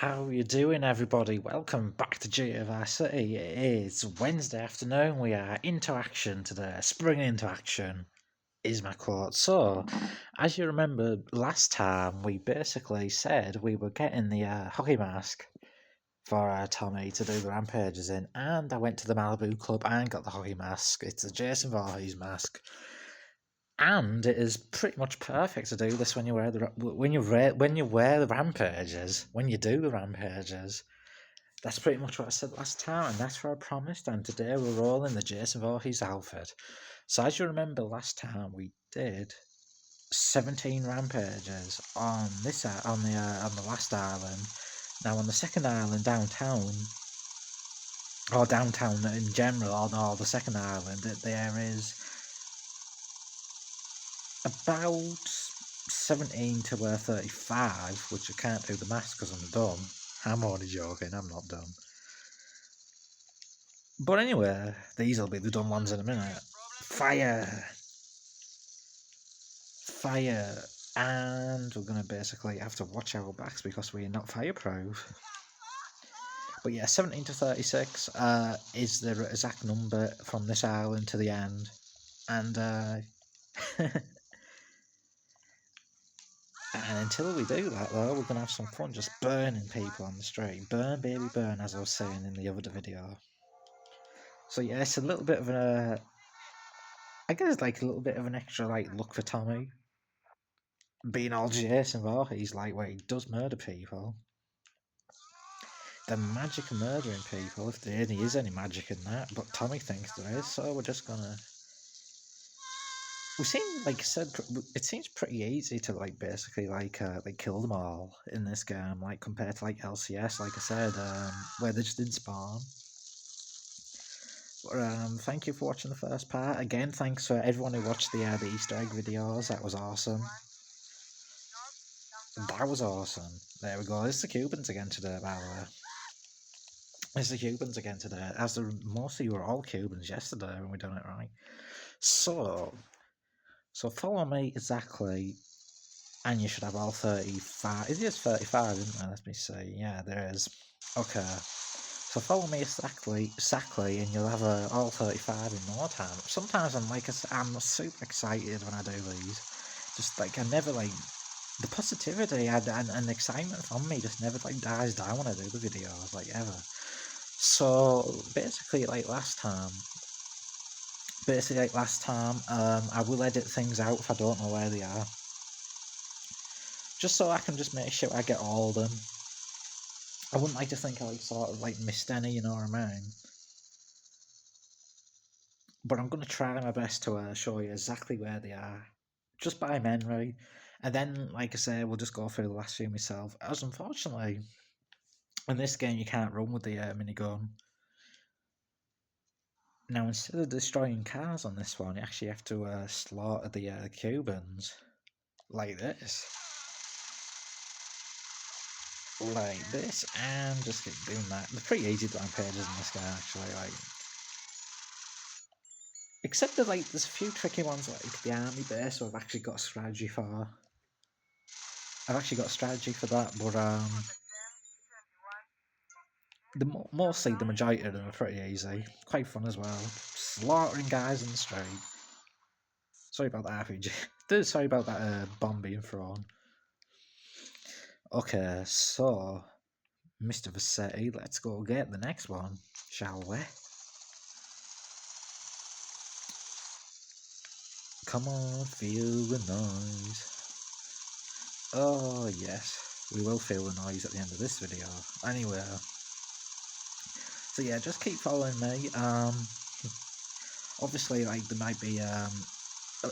How you doing, everybody? Welcome back to GFI City. It is Wednesday afternoon. We are into action today. Spring into action is my quote. So, as you remember, last time we basically said we were getting the hockey mask for Tommy to do the Rampages in, and I went to the Malibu Club and got the hockey mask. It's a Jason Voorhees mask. And it is pretty much perfect to do this when you wear the rampages. When you do the rampages, that's pretty much what I said last time, and that's what I promised. And today we're rolling the Jason Voorhees outfit. So as you remember, last time we did 17 rampages on the last island. Now on the second island downtown, or downtown in general, or the second island, there is about 17 to 35, which I can't do the maths because I'm dumb. I'm only joking, I'm not dumb. But anyway, these will be the dumb ones in a minute. Fire! Fire! And we're going to basically have to watch our backs because we're not fireproof. But yeah, 17 to 36 is the exact number from this island to the end. And and until we do that, though, we're going to have some fun just burning people on the street. Burn, baby, burn, as I was saying in the other video. So yeah, it's a little bit of I guess like a little bit of an extra look for Tommy. Being all Jason Voorhees, where he does murder people. The magic of murdering people, if there really is any magic in that, but Tommy thinks there is, so we're just gonna... We seem, like I said, it seems pretty easy to basically kill them all in this game, compared to LCS, like I said, where they just didn't spawn. But thank you for watching the first part. Again, thanks for everyone who watched the Easter egg videos. That was awesome. That was awesome. There we go. It's the Cubans again today, by the way. It's the Cubans again today, as mostly were all Cubans yesterday when we done it right. So follow me exactly, and you should have all 35. It is 35, isn't there? Let me see. Yeah, there is. Okay. So follow me exactly, and you'll have all 35 in no time. Sometimes I'm super excited when I do these. Just I never the positivity and excitement from me just never dies down when I do the videos ever. So basically last time, I will edit things out if I don't know where they are, just so I can just make sure I get all of them. I wouldn't like to think I sort of missed any, you know what I mean? But I'm going to try my best to show you exactly where they are, just by memory. And then, like I say, we'll just go through the last few myself. As unfortunately, in this game, you can't run with the minigun. Now, instead of destroying cars on this one, you actually have to slaughter the Cubans. Like this. Like this, and just keep doing that. They're pretty easy rampages in this game, actually. Except that there's a few tricky ones like the army base where I've actually got a strategy for. I've actually got a strategy for that, but mostly the majority of them are pretty easy. Quite fun as well. Slaughtering guys in the street. Sorry about that RPG. Sorry about that bomb being thrown. Okay, so Mr. Vassetti, let's go get the next one, shall we? Come on, feel the noise. Oh yes, we will feel the noise at the end of this video. Anyway, so yeah, just keep following me. Obviously, there might be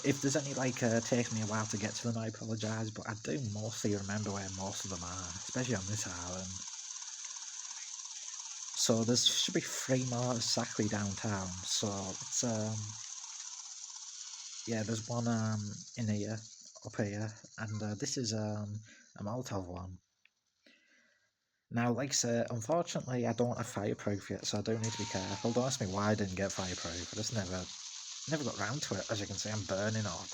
if there's any takes me a while to get to them, I apologise, but I do mostly remember where most of them are, especially on this island. So there should be 3 more exactly downtown. So it's yeah, there's one in here, up here, and this is a Molotov one. Now, like I say, unfortunately, I don't have fireproof yet, so I do need to be careful. Don't ask me why I didn't get fireproof. I just never got round to it. As you can see, I'm burning up.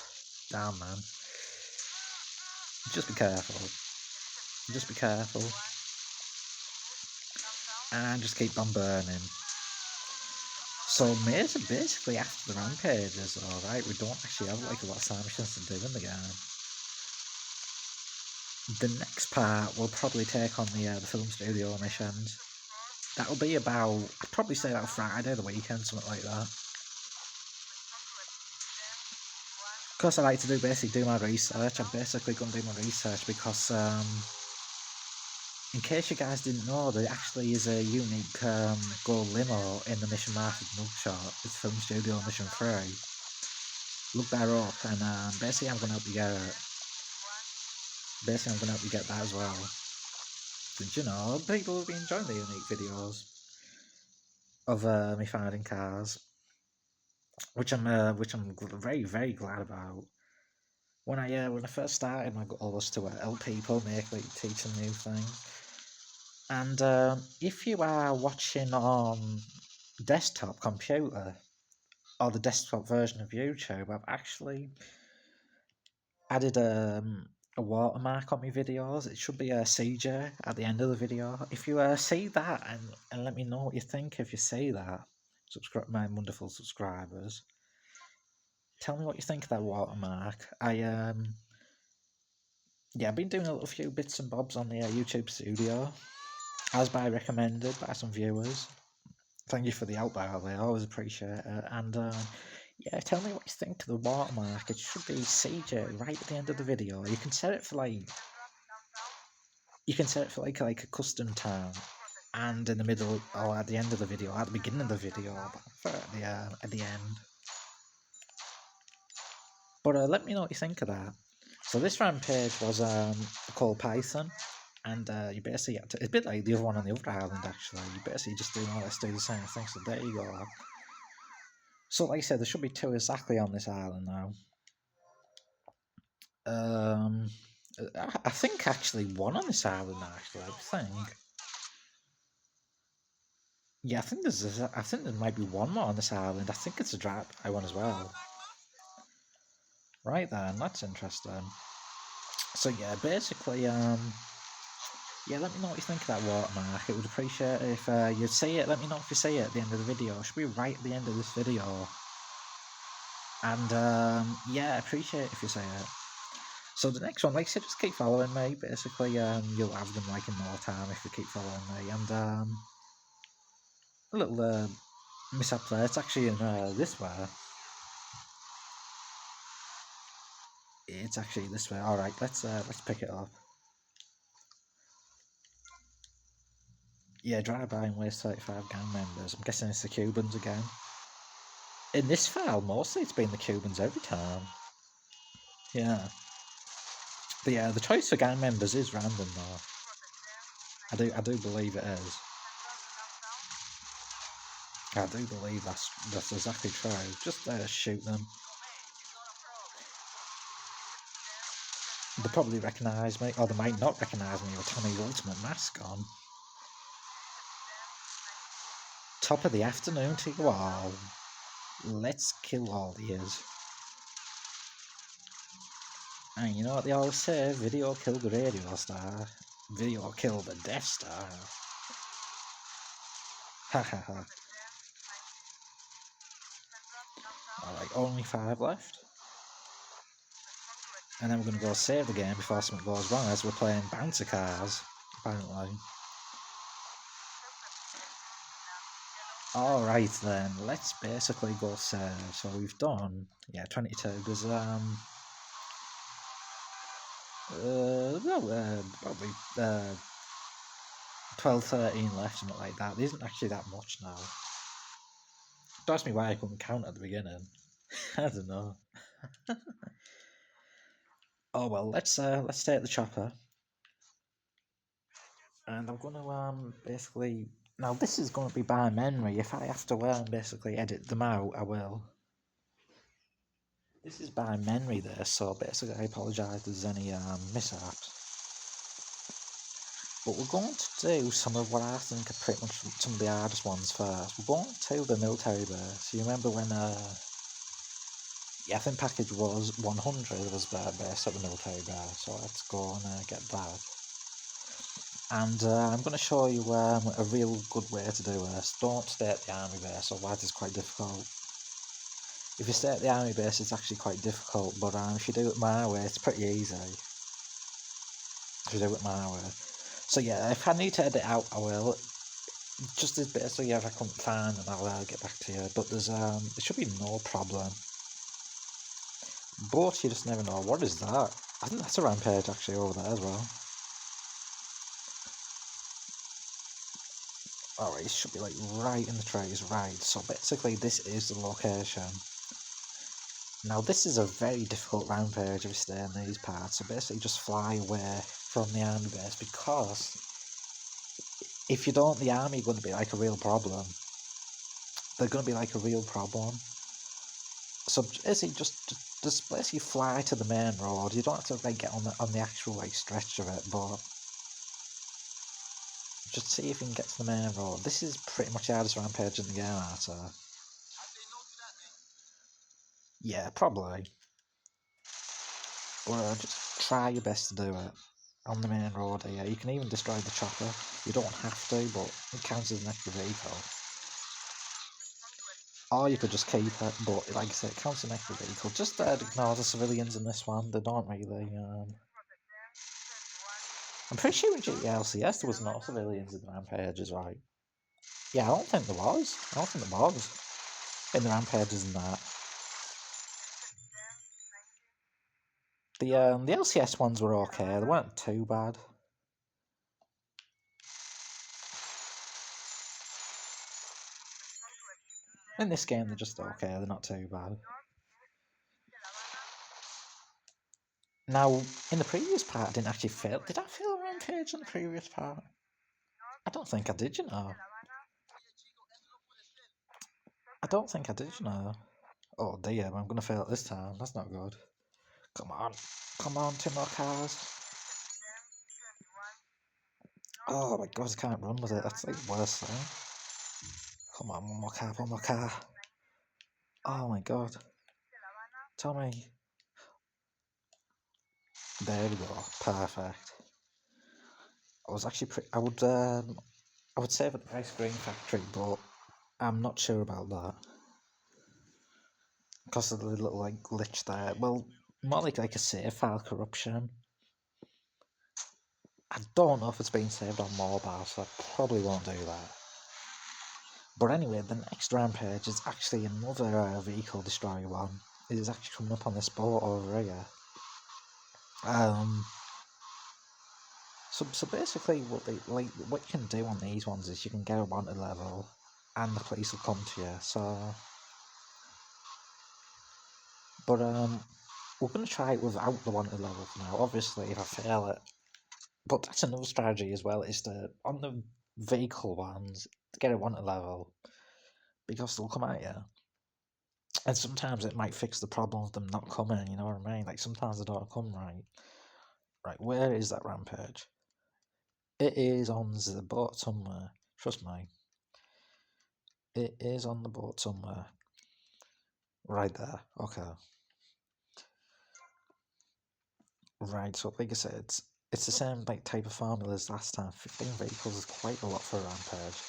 Damn, man. Just be careful. Just be careful. and just keep on burning. So basically after the Rampages, alright, we don't actually have like a lot of side missions to do in the game. The next part will probably take on the film studio missions. That'll be about, I'd probably say about Friday, the weekend, something like that. Of course, I like to do my research. I'm basically going to do my research because, in case you guys didn't know, there actually is a unique gold limo in the Mission Market mugshot. It's Film Studio Mission 3. Look that up, and basically I'm going to help you get it. Basically, I'm going to help you get that as well. Since, you know, people will be enjoying the unique videos of me finding cars, which I'm very, very glad about. When I first started, my goal was to help people teach them new things. And if you are watching on desktop computer or the desktop version of YouTube, I've actually added a watermark on my videos. It should be a CJ at the end of the video. If you see that and let me know what you think if you see that, my wonderful subscribers. Tell me what you think of that watermark. I've been doing a little few bits and bobs on the YouTube studio, as by recommended by some viewers. Thank you for the help, by the way. I always appreciate it. And tell me what you think of the watermark. It should be CJ right at the end of the video. You can set it for like a custom time, and in the middle or at the end of the video, at the beginning of the video, but at the end. But let me know what you think of that. So this Rampage was called Python, and you basically have to, it's a bit like the other one on the other island actually. You basically just do more or less do the same thing. So there you go. So like I said, there should be 2 exactly on this island now. I think actually 1 on this island actually. I think. Yeah, I think there might be 1 more on this island. I think it's a drive-by one as well. Right then, that's interesting. So yeah, basically, let me know what you think of that watermark. It would appreciate it if you'd see it. Let me know if you see it at the end of the video. It should be right at the end of this video. And I appreciate it if you see it. So the next one, like I said, just keep following me. Basically, you'll have them like in no time if you keep following me. And a little mishap there. It's actually in this way. It's actually this way. All right, let's pick it up. Yeah, drive-by and waste 35 gang members. I'm guessing it's the Cubans again. In this file, mostly it's been the Cubans every time. Yeah. But yeah, the choice for gang members is random though. I do believe it is. I do believe that's exactly true. Just shoot them. They'll probably recognise me, or they might not recognise me with Tommy's ultimate mask on. Top of the afternoon to you all. Let's kill all these. And you know what they always say? Video killed the radio star. Video killed the Death Star. Ha ha ha. Alright, only 5 left. And then we're going to go save the game before something goes wrong, as we're playing bouncer cars, apparently. Alright then, let's basically go save. So we've done, 22. There's, probably 12, 13 left, something like that. There isn't actually that much now. Don't ask me why I couldn't count at the beginning. I don't know. Oh well, let's take the chopper. And I'm gonna basically, now this is gonna be by memory. If I have to basically edit them out, I will. This is by memory there, so basically I apologise if there's any mishaps. But we're going to do some of what I think are pretty much some of the hardest ones first. We're going to the military base. You remember when I think package was 100 was based at the military base, so let's go and get that. And I'm going to show you a real good way to do this. Don't stay at the army base, otherwise it's quite difficult. If you stay at the army base, it's actually quite difficult, but if you do it my way, it's pretty easy. If you do it my way. So yeah, if I need to edit out, I will. Just this bit, so yeah, if I couldn't find, and I'll get back to you. But there should be no problem. But you just never know. What is that? I think that's a rampage actually over there as well. Alright, it should be like right in the trees, right. So basically this is the location. Now this is a very difficult rampage if you stay in these parts. So basically just fly away from the army base, because if you don't, the army are going to be like a real problem. They're going to be like a real problem. So basically just basically fly to the main road. You don't have to like get on the actual like stretch of it, but just see if you can get to the main road. This is pretty much the hardest rampage in the game, so yeah, probably. But just try your best to do it on the main road here. You can even destroy the chopper. You don't have to, but it counts as an extra vehicle. Or you could just keep it, but like I said, it counts as an extra vehicle. Just ignore the civilians in this one. They don't really. I'm pretty sure in GTA LCS there was no civilians in the Rampages, right? Yeah, I don't think there was. I don't think there was in the Rampages and that. The LCS ones were okay. They weren't too bad. In this game, they're just okay. They're not too bad. Now, in the previous part, I didn't actually fail. Did I fail a rampage in the previous part? I don't think I did, you know. I don't think I did, you know. Oh dear, I'm gonna fail it this time. That's not good. Come on. Come on, 2 more cars. Oh my god, I can't run with it. That's like the worst thing. Come on, 1 more car, 1 more car. Oh my god. Tell me. There we go. Perfect. I was actually I would save at the ice cream factory, but I'm not sure about that because of the little like glitch there. Well, more like a save file corruption. I don't know if it's been saved on mobile, so I probably won't do that. But anyway, the next rampage is actually another vehicle destroyer one. It is actually coming up on this boat over here. So basically, what you can do on these ones is you can get a wanted level, and the police will come to you. So, but we're gonna try it without the wanted level for now. Obviously, if I fail it, but that's another strategy as well. Is to on the vehicle ones to get a wanted level, because they'll come at you, and sometimes it might fix the problem of them not coming. You know what I mean? Like sometimes they don't come right. Right, where is that rampage? It is on the boat somewhere. Trust me. It is on the boat somewhere. Right there. Okay. Right, so like I said, it's the same like type of formula as last time. 15 vehicles is quite a lot for a rampage.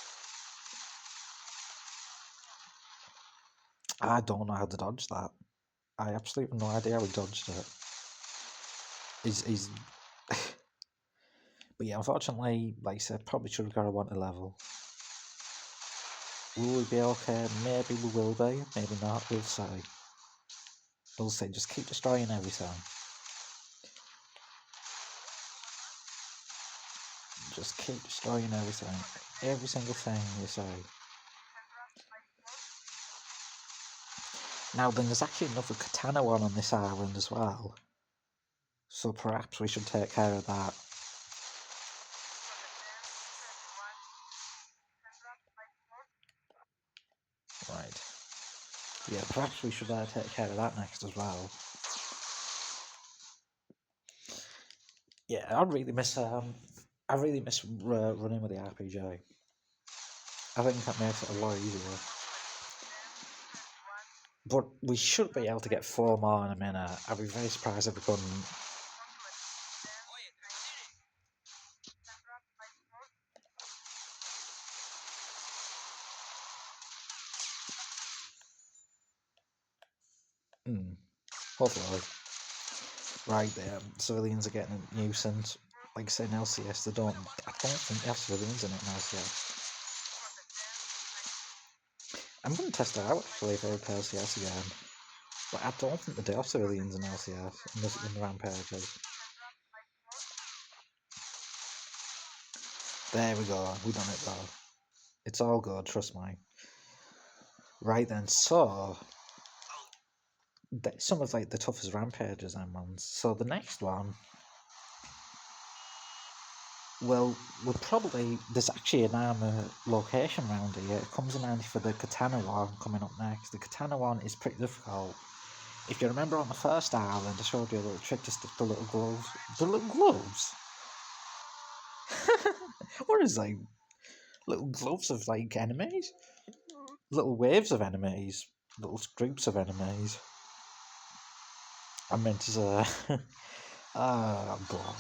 I don't know how to dodge that. I absolutely have no idea how he dodged it. He's but yeah, unfortunately, like I said, probably should have got a 1 to level. Will we be okay? Maybe we will be, maybe not, we'll see. We'll see, just keep destroying everything. Just keep destroying everything. Every single thing you say. Now then, there's actually another katana one on this island as well. So perhaps we should take care of that. Right. Yeah, perhaps we should take care of that next as well. Yeah, I really miss running with the RPG. I think that makes it a lot easier. But we should be able to get 4 more in a minute. I'd be very surprised if we couldn't. Hopefully. Right there, civilians are getting a nuisance. Like I say, in LCS, I don't think they have civilians in it in LCS. I'm going to test it out actually if I play LCS again. But I don't think they do have civilians in LCS, in the Rampages. There we go, we done it though. It's all good, trust me. Right then, so some of like the toughest Rampages I'm on. So the next one, well, there's actually an armor location around here. It comes in handy for the Katana one coming up next. The Katana one is pretty difficult. If you remember on the first island, I showed you a little trick to stick the little gloves. The little gloves? What is like little gloves of like enemies? Little waves of enemies. Little groups of enemies. I meant to say. Oh boy.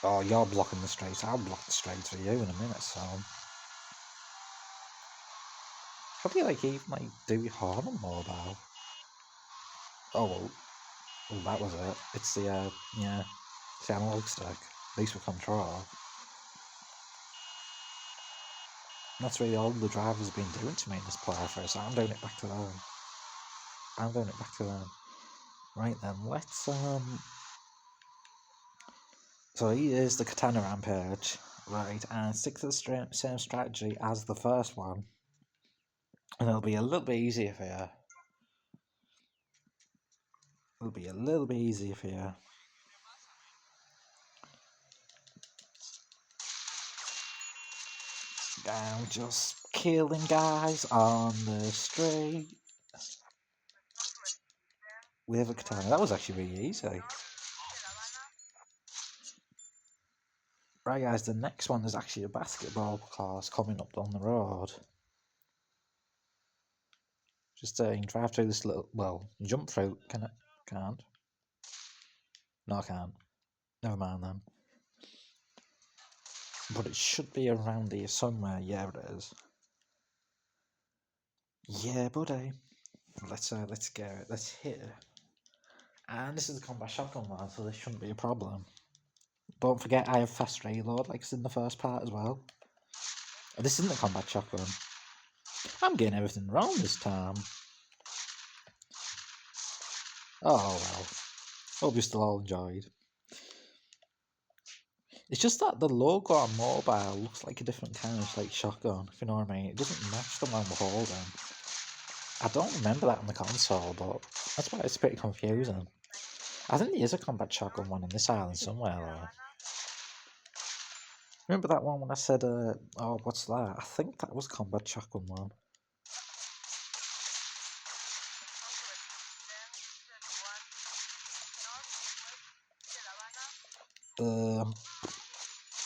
Oh, you're blocking the streets. I'll block the streets for you in a minute, so. How do you like even like do your horn on mobile? Oh well, that was it. It's the it's the analog stick. At least with control. That's really all the drivers have been doing to me in this playthrough, so I'm doing it back to them. Right then, let's so here's the Katana Rampage, right, and stick to the same strategy as the first one, and it'll be a little bit easier for you. I'm just killing guys on the street with a katana. That was actually really easy. Right guys, the next one is actually a basketball course coming up down the road. Just you can drive through this little, well, jump through, can it? Can't. No, I can't. Never mind then. But it should be around here somewhere. Yeah, it is. Yeah, buddy. Let's get it. Let's hit it. And this is the combat shotgun one, so this shouldn't be a problem. Don't forget I have fast reload, like it's in the first part as well. This isn't a combat shotgun. I'm getting everything wrong this time. Oh well. Hope you still all enjoyed. It's just that the logo on mobile looks like a different kind of like shotgun, if you know what I mean. It doesn't match the one we're holding. I don't remember that on the console, but that's why it's pretty confusing. I think there is a combat shotgun one on this island somewhere though. Remember that one when I said, oh, what's that? I think that was combat shotgun one.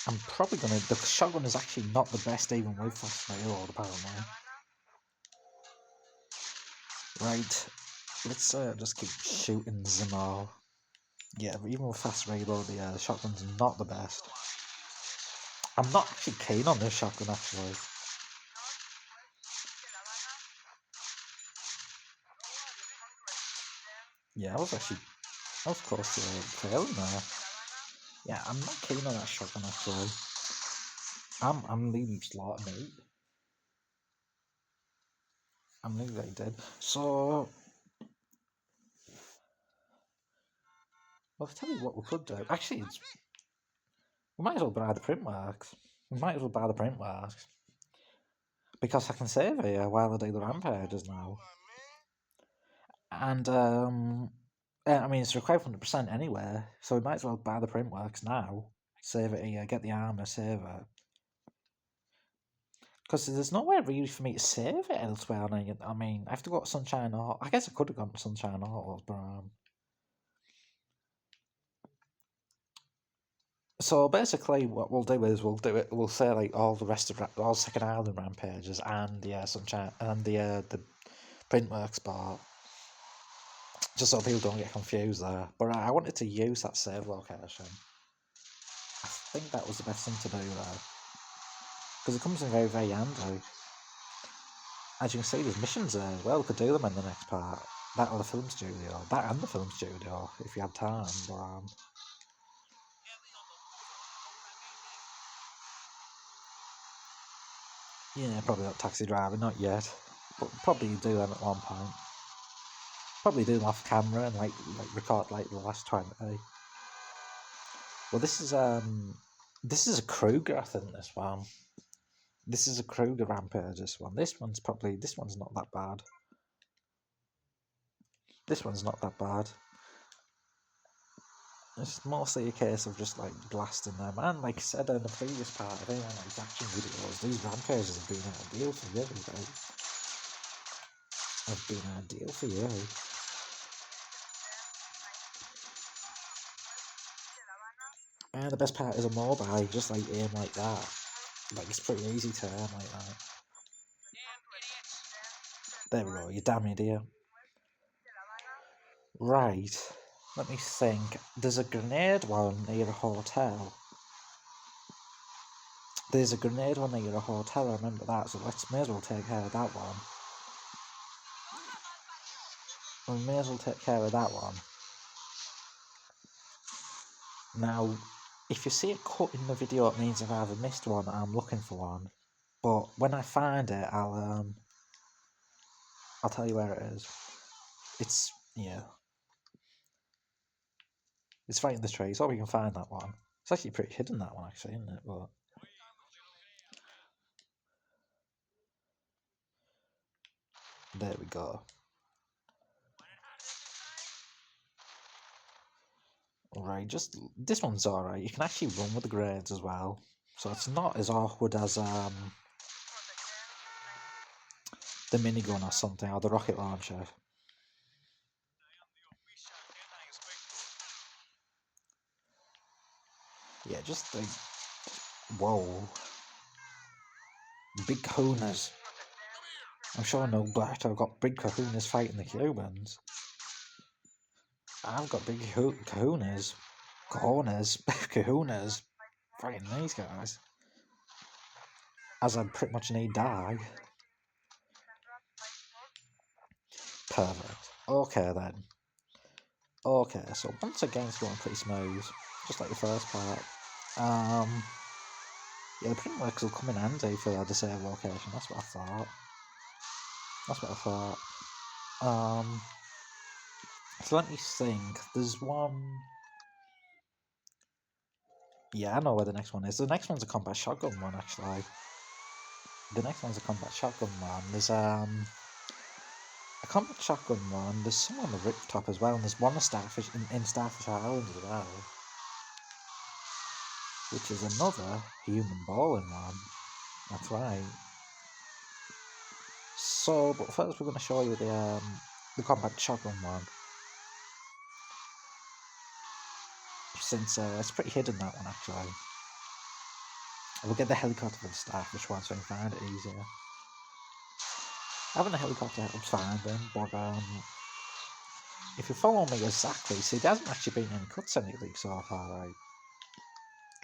I'm probably gonna. The shotgun is actually not the best even with fast reload, apparently. Right, let's just keep shooting them all. Yeah, even with fast reload, the shotgun's not the best. I'm not actually keen on this shotgun, actually. Yeah, I was close to failing there. Yeah, I'm not keen on that shotgun, actually. I'm leaving slaughter meat. I'm nearly dead. So, well, I'll tell you what we could do. Actually, we might as well buy the print works. Because I can save here while I do the Rampages now. And, I mean, it's required 100% anyway, so we might as well buy the print works now. Save it here, get the armor, save it. Because there's nowhere really for me to save it elsewhere. I mean, I have to go to Sunshine Auto. I guess I could have gone to Sunshine Autos, but so basically, what we'll do is we'll say like all the rest of all Second Island Rampages and the Sunshine and the Printworks part, just so people don't get confused there. But I wanted to use that save location. I think that was the best thing to do there, because it comes in very handy. As you can see, there's missions there as well. We could do them in the next part. That or the film studio. That and the film studio, if you had time. But, yeah, probably not Taxi Driver, not yet. But probably do them at one point. Probably do them off camera and like record like the last 20. Well, this is a Kruger, I think. This one. This is a Kruger Rampage. This one's not that bad. This one's not that bad. It's mostly a case of just like blasting them. And like I said in the previous part, I think on like action videos, these Rampages have been ideal for you, right? Have been ideal for you. And the best part is a mobile, just like aim like that. Like it's pretty easy to aim like that. There we go, you damn idiot. Right, let me think. There's a grenade one near a hotel. There's a grenade one near a hotel, I remember that, so may as well take care of that one. We may as well take care of that one. Now, if you see a cut in the video, it means I've either missed one or I'm looking for one. But when I find it, I'll tell you where it is. It's it's right in the tree, so we can find that one. It's actually pretty hidden, that one, actually, isn't it? But there we go. Right, just this one's alright. You can actually run with the grades as well, so it's not as awkward as the minigun or something, or the rocket launcher. Yeah, just like, whoa, big kahunas. I'm sure no Blatter got big kahunas fighting the Cubans. I've got big kahunas, kahunas fighting these guys. As I pretty much need die. Perfect. Okay then. Okay, so once again it's going pretty smooth, just like the first part. Yeah, the print works will come in handy for the save location. That's what I thought. So let me think. There's one. Yeah, I know where the next one is. The next one's a combat shotgun one, actually. The next one's a combat shotgun one. There's a combat shotgun one. There's some on the rooftop as well, and there's one in Starfish Island as well, which is another human balling one. That's right. So, but first we're going to show you the combat shotgun one, since it's pretty hidden, that one, actually. We'll get the helicopter for the Starfish one so we can find it easier. Having a helicopter helps find them, but if you follow me exactly, see, there hasn't actually been any cuts anything so far, right?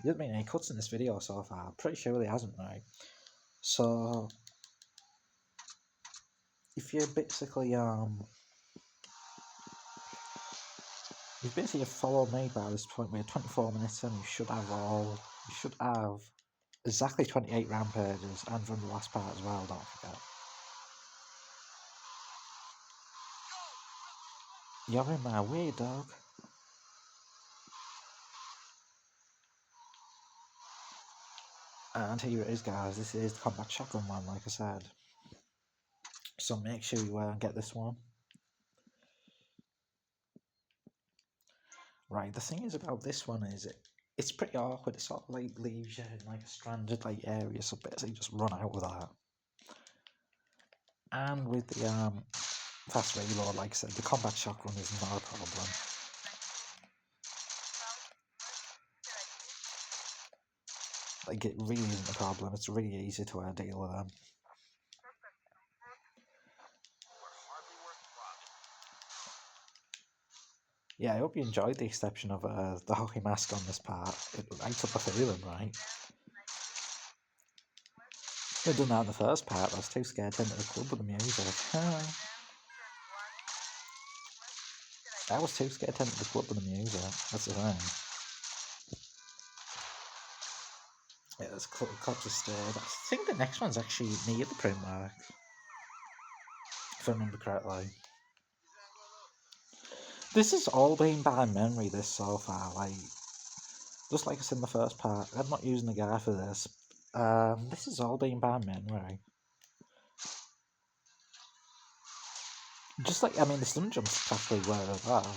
There hasn't been any cuts in this video so far. I'm pretty sure there hasn't, right? So, if you basically followed me by this point, we're 24 minutes in, you should have exactly 28 rampages, and from the last part as well, don't forget. You're in my way, dog. And here it is, guys. This is the combat shotgun one, like I said. So make sure you get this one. Right, the thing is about this one is it's pretty awkward. It sort of like leaves you in like a stranded like area, so basically just run out with that. And with the fast reload, like I said, the combat shotgun is not a problem. Like, it really isn't a problem. It's really easy to deal with them. Yeah, I hope you enjoyed the exception of the hockey mask on this part. It lights up a feeling, right? I'd done that in the first part. I was too scared to enter the club with the music. I was too scared to enter the club with the music. That's the thing. Yeah, there's cops are stayed. I think the next one's actually near the print work, if I remember correctly. This has all been by memory, this so far. Like, just like I said in the first part, I'm not using the guy for this. This has all been by memory. Just like, I mean, the stun jumps practically were as well.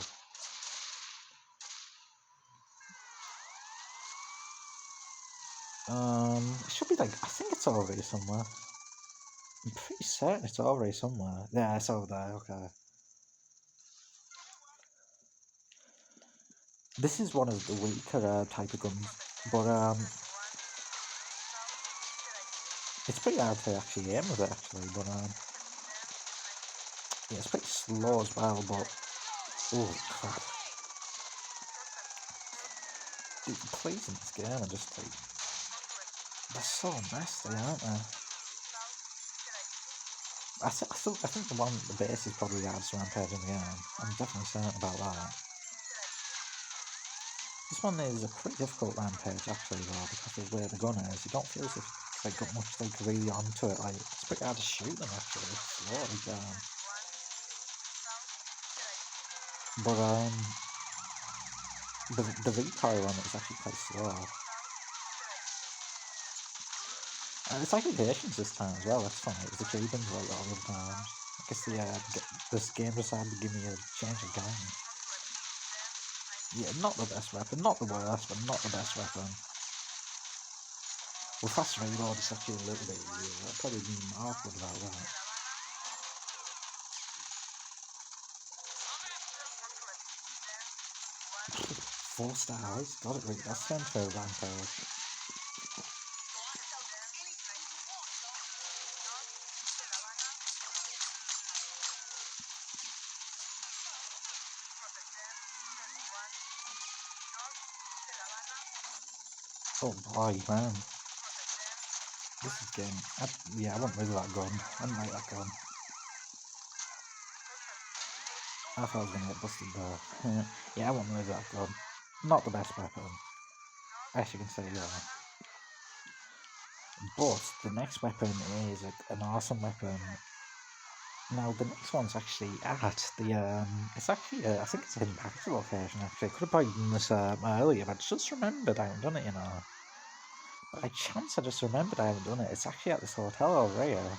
It should be like, I think it's over here somewhere. I'm pretty certain it's over here somewhere. Yeah, it's over there, okay. This is one of the weaker type of guns, but it's pretty hard to actually aim with it actually, but yeah, it's pretty slow as well, but oh crap. Dude, the plays in this game are just like, they're so nasty, aren't they? I think the base is probably the hardest rampage in the game. I'm definitely certain about that. This one is a pretty difficult rampage actually though, because of where the gun is. You don't feel as if it's got much really onto it. Like, it's pretty hard to shoot them actually. It's slow, but the recoil on it is actually quite slow. And it's actually patience this time as well. That's funny. It was the Cubans like all the time. I guess this game decided to give me a change of gun. Yeah, not the best weapon, not the worst, but not the best weapon. With fast reload, it's actually a little bit easier. I'd probably be awkward about that. 4 stars, got it right. That's sent for a rampage. Oh boy, man. This is getting. Yeah, I want rid of that gun. I don't like that gun. I thought I was gonna get busted there. Yeah, I want rid of that gun. Not the best weapon. As you can see, yeah. But the next weapon is an awesome weapon. Now the next one's actually at the it's actually I think it's an impactful location actually. I could have probably done this earlier, but I just remembered I haven't done it, you know. By chance I just remembered I haven't done it. It's actually at this hotel over here.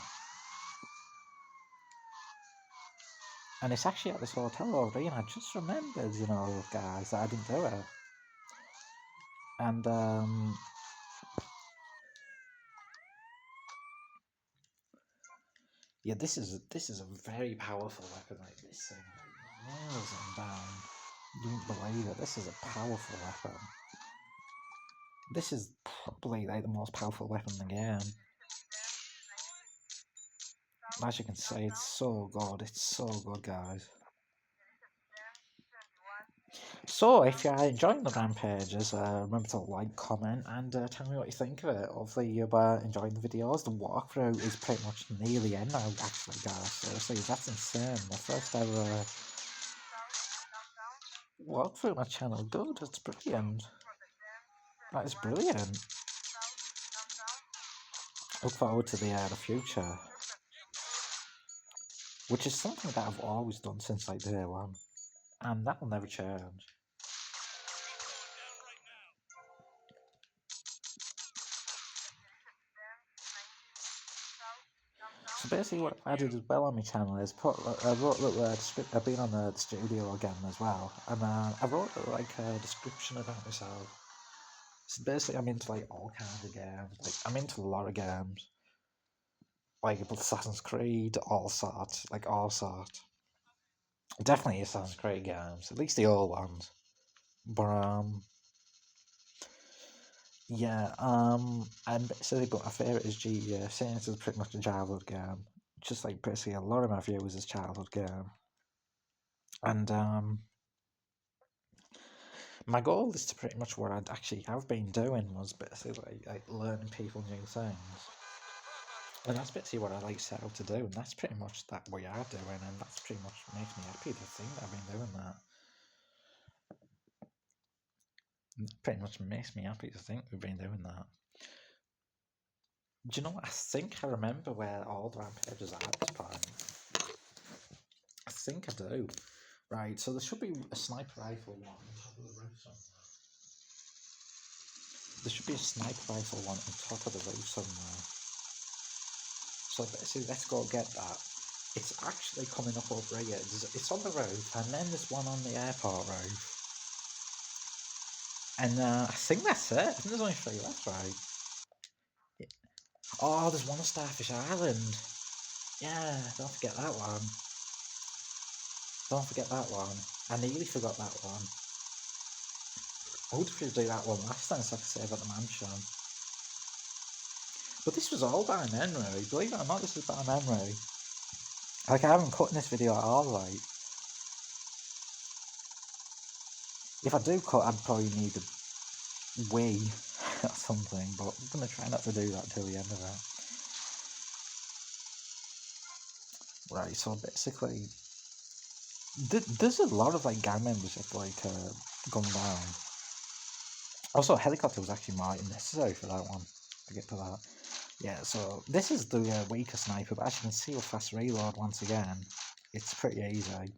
And it's actually at this hotel over here, and I just remembered, you know, guys, that I didn't do it. And yeah, this is a very powerful weapon. Like this thing, like, nails him down. You wouldn't believe it. This is a powerful weapon. This is probably like the most powerful weapon in the game. As you can see, it's so good. It's so good, guys. So, if you're enjoying the Rampages, remember to like, comment, and tell me what you think of it. Hopefully you're enjoying the videos. The walkthrough is pretty much near the end now, actually, guys. Seriously, that's insane. My first ever walkthrough my channel. Good, it's brilliant. That is brilliant. Look forward to the future. Which is something that I've always done since like day one. And that will never change. So basically what I did as well on my channel is I wrote a little description. I've been on the studio again as well, and I wrote like a description about myself. So basically I'm into like all kinds of games, like I'm into a lot of games, like Assassin's Creed, all sorts, like all sorts. Definitely Assassin's Creed games, at least the old ones. But yeah, and basically, but my favourite is GTA. Saying this is pretty much a childhood game. Just like basically a lot of my viewers is childhood game. And my goal is to pretty much what I'd actually have been doing was basically like learning people new things. And that's basically what I like set out to do, and that's pretty much that we are doing, and that's pretty much makes me happy to think that I've been doing that. pretty much makes me happy to think we've been doing that. Do you know what? I think I remember where all the Rampages are at this point. I think I do. Right, so there should be a sniper rifle one on top of the roof somewhere. There should be a sniper rifle one on top of the roof somewhere. So basically, let's go get that. It's actually coming up over here. It's on the roof, and then there's one on the airport roof. And I think that's it. I think there's only 3 left, right? Yeah. Oh, there's one on Starfish Island. Yeah, don't forget that one. Don't forget that one. I nearly forgot that one. I would have do that one last time so I could save at the mansion. But this was all by memory. Believe it or not, this was by memory. Like, I haven't cut in this video at all, like. If I do cut, I'd probably need a wee or something, but I'm going to try not to do that till the end of it. Right, so basically, there's a lot of, like, gang members that, like, gone down. Also, a helicopter was actually more necessary for that one, to get to that. Yeah, so this is the weaker sniper, but as you can see with fast reload once again, it's pretty easy.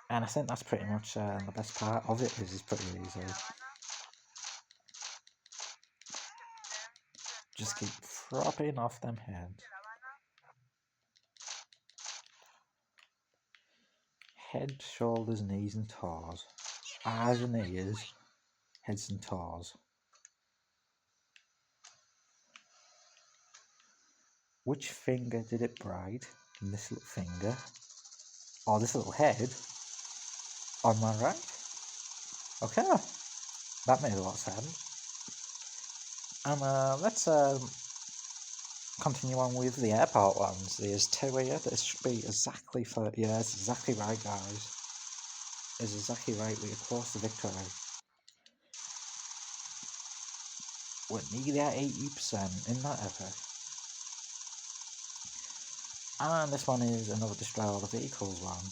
And I think that's pretty much the best part of it is it's pretty easy. Just keep dropping off them heads. Head, shoulders, knees and toes. Eyes and ears, heads and toes. Which finger did it bite? This little finger? Or this little head? On my right? Okay, that made a lot of sense. And let's continue on with the airport ones. There's 2 here. This should be exactly 30. Yeah, it's exactly right, guys. It's exactly right. We are close to victory. We're nearly at 80%. Isn't that epic? And this one is another destroy all the vehicles one.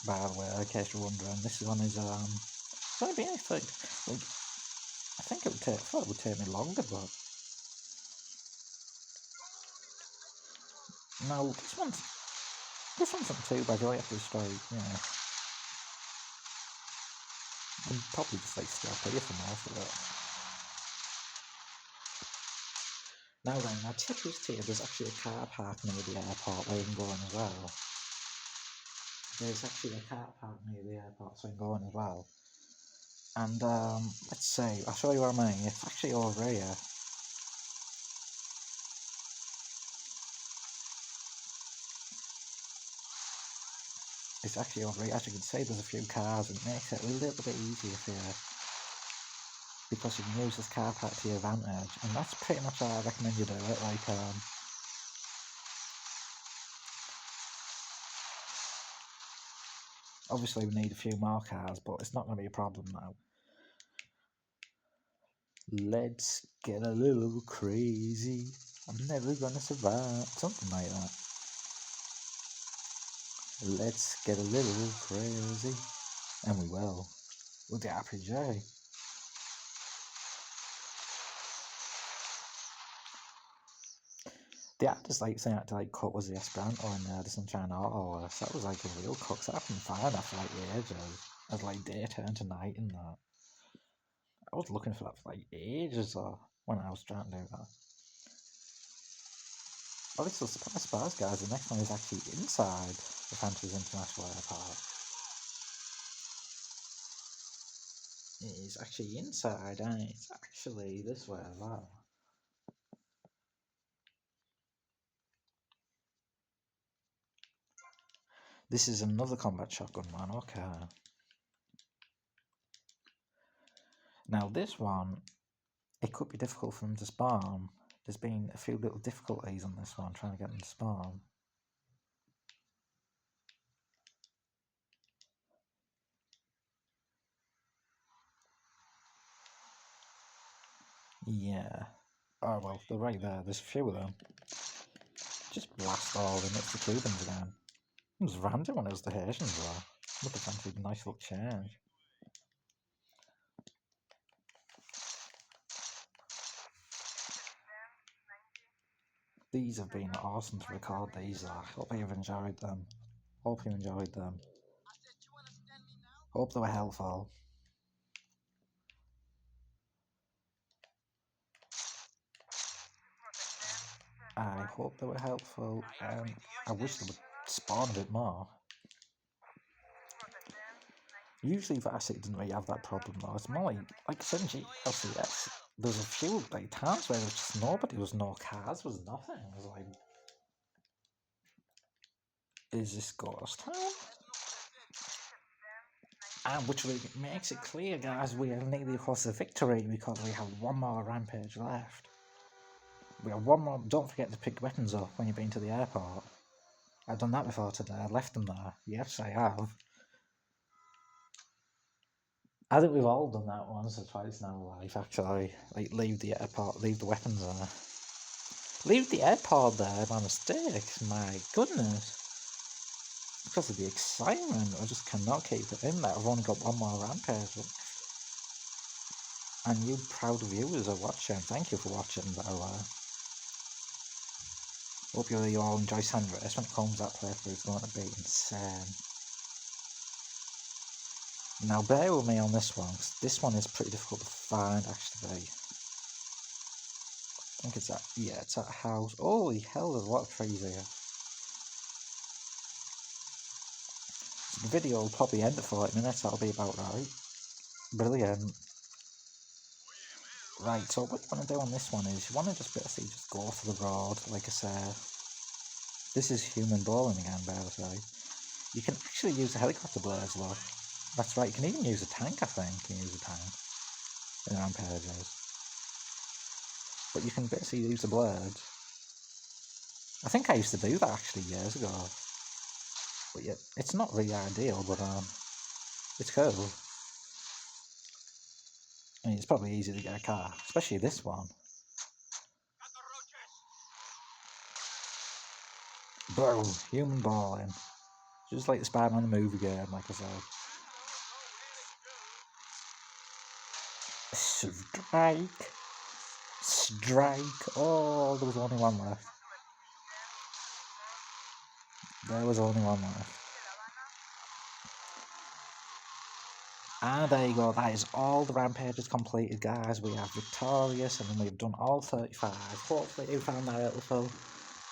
By the way, in case you're wondering, this one is it's only been like I think it would take. I thought it would take me longer, but no, this one's not too bad. You only have to destroy, you know. You can probably just like stay up here for most of it. Now then, my tip is to you, there's actually a car park near the airport where you can go in as well. There's actually a car park near the airport so you can go in as well. And let's see, I'll show you what I mean. It's actually over here. It's actually over here. As you can see, there's a few cars and it makes it a little bit easier for you. Because you can use this car park to your advantage. And that's pretty much how I recommend you do it. Like, obviously we need a few more cars, but it's not going to be a problem now. Let's get a little crazy. I'm never gonna survive. Something like that. Let's get a little crazy. And we will. With the RPG. The actor's like saying to like cut was the Esperanto in the Sunshine Auto. So that was like a real cut. So I couldn't find that for like ages. As like day turned to night and that. I was looking for that for like ages when I was trying to do that. Oh, this was surprise, guys. The next one is actually inside the Rampages International Airport. It is actually inside, and it's actually this way as well. This is another combat shotgun one, okay. Now this one, it could be difficult for them to spawn. There's been a few little difficulties on this one, trying to get them to spawn. Yeah. Oh well, they're right there. There's a few of them. Just blast all of them. It's the Cubans again. It was random when it was the Haitians though. Look at that, a nice little change. These have been awesome to record, these. I hope you've enjoyed them. Hope you enjoyed them. Hope they were helpful. I hope they were helpful, and I wish they would spawn a bit more. Usually Varsity doesn't really have that problem though. It's more like Sinji LCS. There's a few like times where there's just nobody, was no cars, was nothing. I was like, is this Ghost Town? And which makes it clear, guys, we are nearly across the victory because we have one more rampage left. We have one more. Don't forget to pick weapons up when you've been to the airport. I've done that before today. I left them there. Yes, I have. I think we've all done that once or twice in our life, actually. Like, leave the airport, leave the weapons there. Leave the airport there by mistake. My goodness. Because of the excitement, I just cannot keep it in there. I've only got one more rampage. And you proud viewers are watching. Thank you for watching, by the way. Hope you all enjoy Sandra. When it comes, that playthrough is going to be insane. Now bear with me on this one, because this one is pretty difficult to find, actually. I think it's at, yeah, it's at a house. Holy hell, there's a lot of trees here. So the video will probably end at 40 minutes, that'll be about right. Brilliant. Right, so what you want to do on this one is, you want to just basically just go to the road, like I said. This is human bowling again, by the way. You can actually use a helicopter blade as well. That's right, you can even use a tank, I think. You can use a tank in Rampages. But you can basically use the blade. I think I used to do that actually years ago. But yeah, it's not really ideal, but it's cool. I mean, it's probably easy to get a car, especially this one. Boom, human balling. Just like the Spider-Man movie game, like I said. Strike! Strike! Oh, there was only one left. There was only one left. And there you go, that is all the rampages completed, guys. We are victorious and we've done all 35. Hopefully you found that helpful.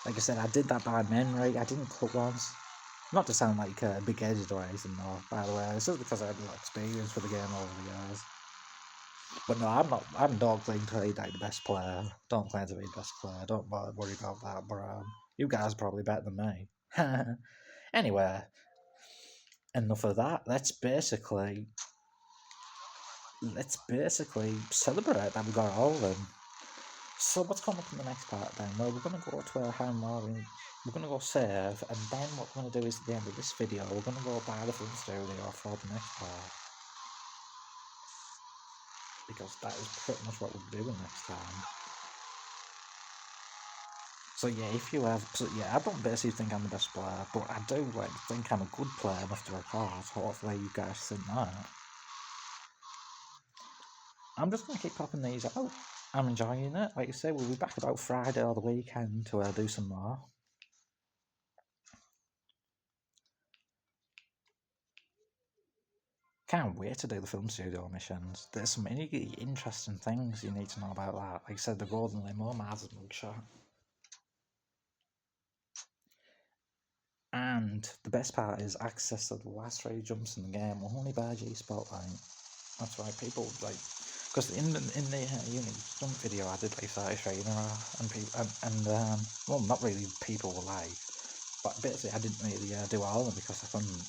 Like I said, I did that by memory. I didn't cut once. Not to sound like big-headed or anything, though, by the way. This is because I had no experience with the game over the years. But no, I'm not. I don't claim to be like the best player. Don't claim to be the best player. Don't worry about that. But you guys are probably better than me. Anyway, enough of that. Let's basically celebrate that we got all of them. So what's coming up in the next part then? Well, we're going to go to our home and we're going to go save, and then what we're going to do is at the end of this video, we're going to go buy the film studio for the next part. Because that is pretty much what we'll be doing next time. So yeah, if you have, so yeah, I don't basically think I'm the best player, but I do like think I'm a good player enough to record. Hopefully you guys think that. I'm just going to keep popping these out. I'm enjoying it. Like I say, we'll be back about Friday or the weekend to do some more. Can't wait to do the film studio missions. There's some really interesting things you need to know about that. Like I said, the Golden Limo, Mars mugshot. And the best part is access to the last 3 jumps in the game only by G Spotlight. That's right, people like, because in the uni jump video I did like 33 in a row, and people well, not really people were like, but basically I didn't really do all of them because I couldn't.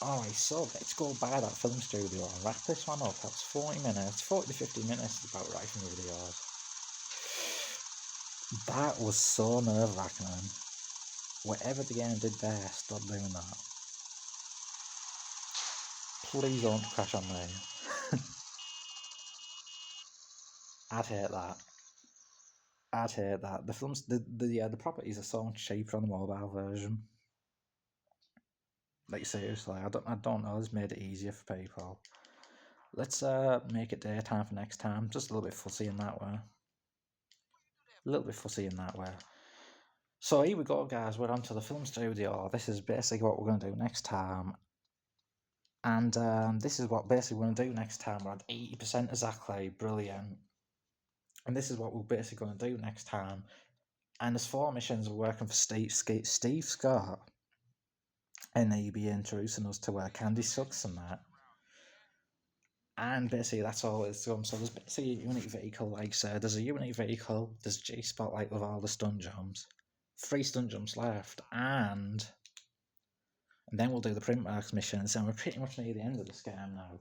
Alright, so let's go by that film studio and wrap this one up. That's 40 minutes, 40 to 50 minutes about writing the videos. That was so nerve-wracking. Whatever the game did there, stop doing that. Please don't crash on me. I'd hate that. I'd hate that. The films, the properties are so much cheaper on the mobile version. Like seriously, I don't know. This made it easier for people. Let's make it daytime for next time. Just a little bit fussy in that way. A little bit fussy in that way. So here we go, guys. We're on to the film studio. This is basically what we're going to do next time. And this is what basically we're going to do next time. We're at 80% exactly. Brilliant. And this is what we're basically going to do next time. And there's 4 missions we're working for Steve Scott. And he'll be introducing us to where Candy Sucks and that. And basically that's all it's done. So there's basically a unit vehicle, like I said. There's a unit vehicle. There's G-Spotlight with all the stun jumps. 3 stun jumps left. And then we'll do the print marks missions. And we're pretty much near the end of this game now.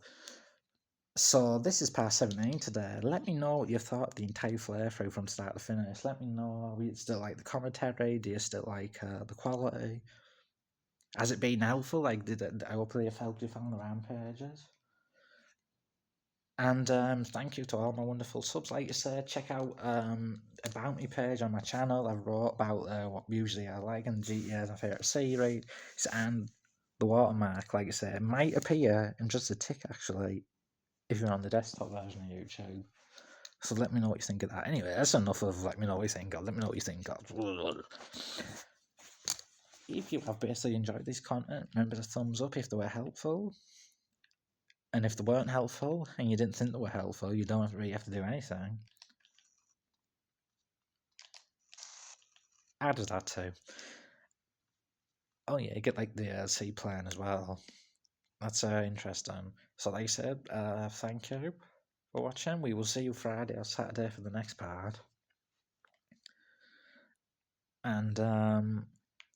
So this is part 17 today. Let me know what you thought of the entire playthrough from start to finish. Let me know, do you still like the commentary? Do you still like the quality? Has it been helpful? Like, I hopefully have helped you find the Rampages? And thank you to all my wonderful subs. Like I said, check out about me page on my channel. I wrote about what usually I like and GTA is my favourite series. And the watermark, like I said, might appear in just a tick actually if you're on the desktop version of YouTube. So let me know what you think of that. Anyway, that's enough of let me know what you think of. Let me know what you think of. If you have basically enjoyed this content, remember to thumbs up if they were helpful. And if they weren't helpful, and you didn't think they were helpful, you don't really have to do anything. How does that too? Oh yeah, you get like the seaplane as well. That's interesting. So like I said, thank you for watching. We will see you Friday or Saturday for the next part. And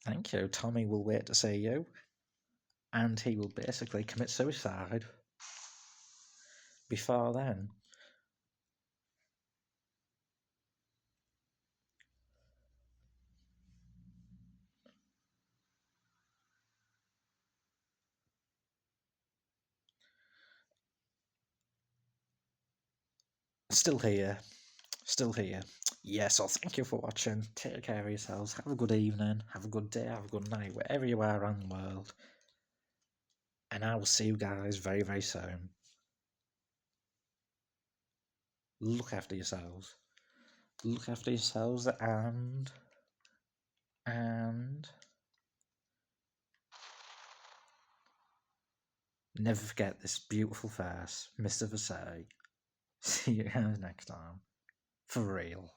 thank you. Tommy will wait to see you. And he will basically commit suicide before then. Still here. Still here. Yeah, so thank you for watching. Take care of yourselves. Have a good evening. Have a good day. Have a good night. Wherever you are around the world. And I will see you guys very, very soon. Look after yourselves. Look after yourselves and never forget this beautiful face, Mr. Versailles. See you guys next time. For real.